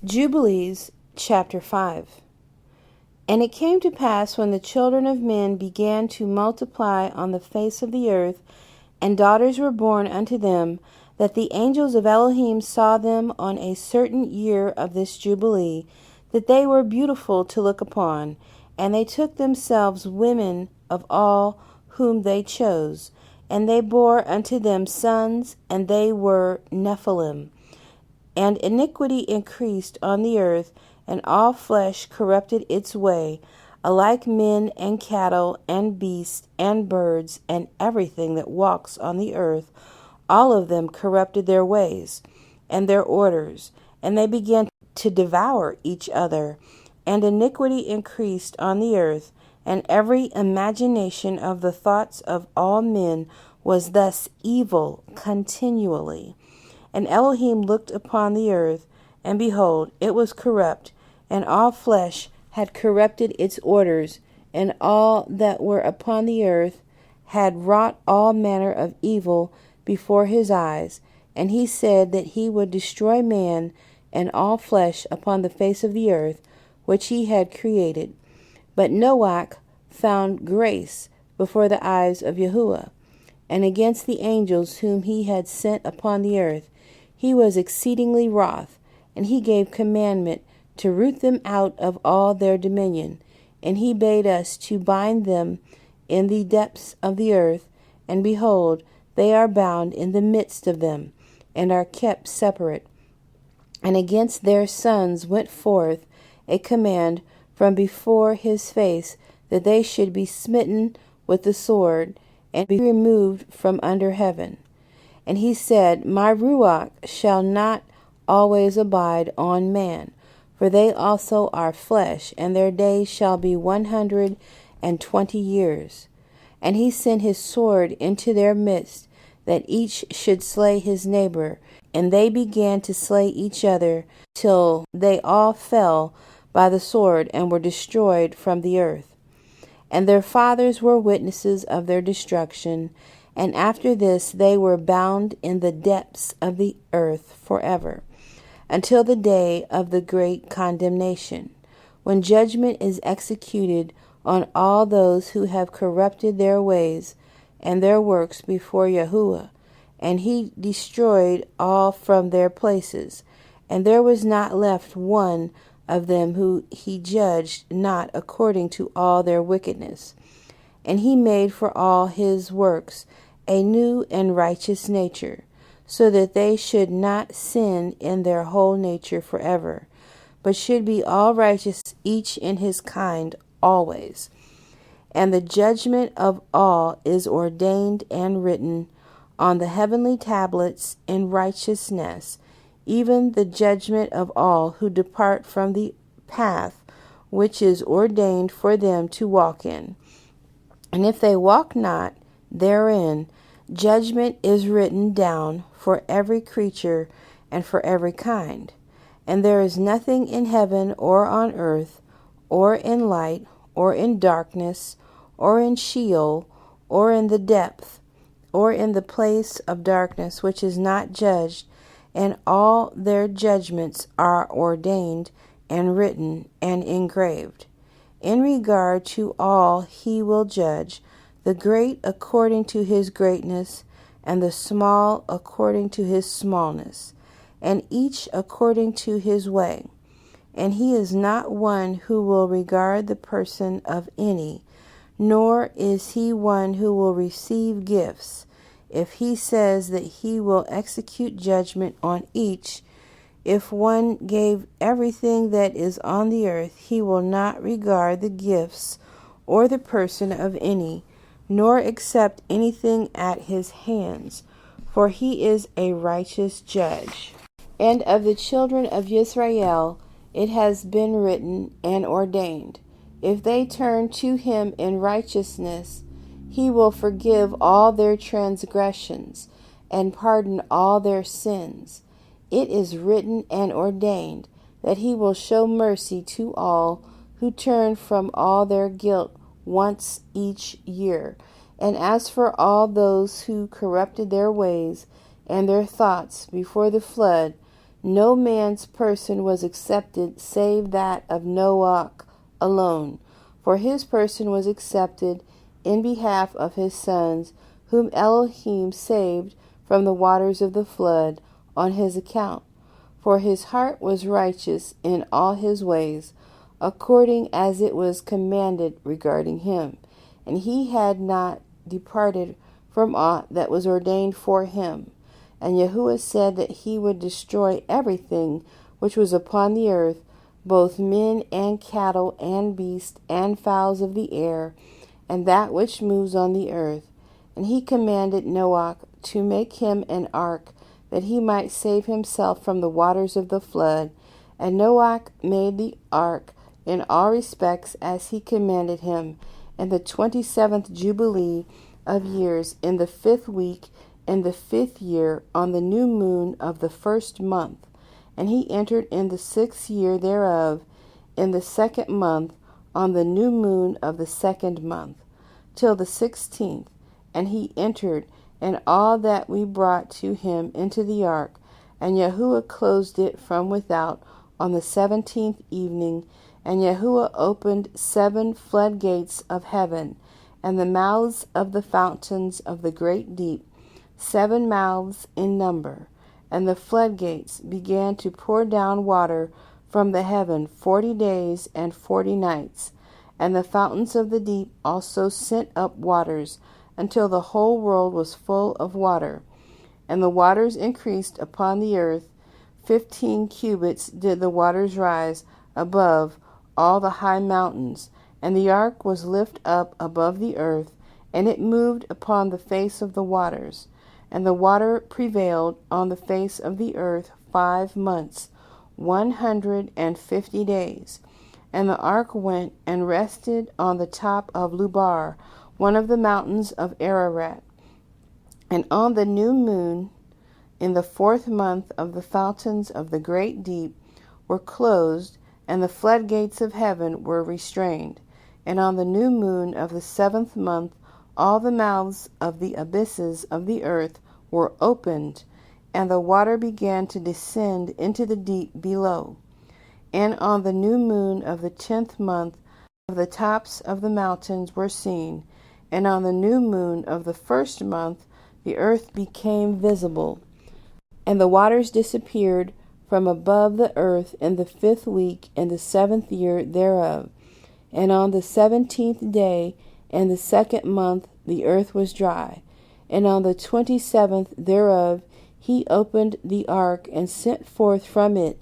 Jubilees, chapter 5. And it came to pass, when the children of men began to multiply on the face of the earth, and daughters were born unto them, that the angels of Elohim saw them on a certain year of this Jubilee, that they were beautiful to look upon, and they took themselves women of all whom they chose, and they bore unto them sons, and they were Nephilim. And iniquity increased on the earth, and all flesh corrupted its way, alike men and cattle and beasts and birds and everything that walks on the earth. All of them corrupted their ways and their orders, and they began to devour each other. And iniquity increased on the earth, and every imagination of the thoughts of all men was thus evil continually. And Elohim looked upon the earth, and behold, it was corrupt, and all flesh had corrupted its orders, and all that were upon the earth had wrought all manner of evil before his eyes. And he said that he would destroy man and all flesh upon the face of the earth, which he had created. But Noach found grace before the eyes of Yahuwah, and against the angels whom he had sent upon the earth he was exceedingly wroth, and he gave commandment to root them out of all their dominion. And he bade us to bind them in the depths of the earth, and behold, they are bound in the midst of them, and are kept separate. And against their sons went forth a command from before his face, that they should be smitten with the sword, and be removed from under heaven. And he said, My ruach shall not always abide on man, for they also are flesh, and their days shall be 120 years. And he sent his sword into their midst, that each should slay his neighbor. And they began to slay each other, till they all fell by the sword, and were destroyed from the earth. And their fathers were witnesses of their destruction, and after this they were bound in the depths of the earth forever, until the day of the great condemnation, when judgment is executed on all those who have corrupted their ways and their works before Yahuwah. And he destroyed all from their places, and there was not left one of them who he judged not according to all their wickedness. And he made for all his works a new and righteous nature, so that they should not sin in their whole nature forever, but should be all righteous, each in his kind, always. And the judgment of all is ordained and written on the heavenly tablets in righteousness, even the judgment of all who depart from the path which is ordained for them to walk in. And if they walk not therein, judgment is written down for every creature and for every kind. And there is nothing in heaven or on earth, or in light, or in darkness, or in Sheol, or in the depth, or in the place of darkness, which is not judged, and all their judgments are ordained and written and engraved. In regard to all he will judge, the great according to his greatness, and the small according to his smallness, and each according to his way. And he is not one who will regard the person of any, nor is he one who will receive gifts. If he says that he will execute judgment on each, if one gave everything that is on the earth, he will not regard the gifts or the person of any, nor accept anything at his hands, for he is a righteous judge. And of the children of Israel it has been written and ordained, if they turn to him in righteousness, he will forgive all their transgressions and pardon all their sins. It is written and ordained that he will show mercy to all who turn from all their guilt once each year. And as for all those who corrupted their ways and their thoughts before the flood, no man's person was accepted save that of Noah alone, for his person was accepted in behalf of his sons, whom Elohim saved from the waters of the flood on his account. For his heart was righteous in all his ways, according as it was commanded regarding him, and he had not departed from aught that was ordained for him. And Yahuwah said that he would destroy everything which was upon the earth, both men and cattle and beasts and fowls of the air, and that which moves on the earth. And he commanded Noah to make him an ark, that he might save himself from the waters of the flood. And Noah made the ark in all respects as he commanded him. In the 27th Jubilee of years, in the 5th week, in the 5th year, on the new moon of the 1st month. And he entered in the 6th year thereof, in the 2nd month, on the new moon of the 2nd month, till the 16th. And he entered, and all that we brought to him into the ark. And Yahuwah closed it from without on the 17th evening. And Yahuwah opened 7 floodgates of heaven, and the mouths of the fountains of the great deep, 7 mouths in number. And the floodgates began to pour down water from the heaven 40 days and 40 nights. And the fountains of the deep also sent up waters, until the whole world was full of water. And the waters increased upon the earth. 15 cubits did the waters rise above all the high mountains. And the ark was lifted up above the earth, and it moved upon the face of the waters. And the water prevailed on the face of the earth 5 months, 150 days. And the ark went and rested on the top of Lubar, one of the mountains of Ararat. And on the new moon, in the 4th month, of the fountains of the great deep were closed, and the floodgates of heaven were restrained. And on the new moon of the 7th month, all the mouths of the abysses of the earth were opened, and the water began to descend into the deep below. And on the new moon of the 10th month, of the tops of the mountains were seen. And on the new moon of the 1st month, the earth became visible, and the waters disappeared from above the earth in the 5th week, in the 7th year thereof. And on the 17th day, in the 2nd month, the earth was dry. And on the 27th thereof, he opened the ark, and sent forth from it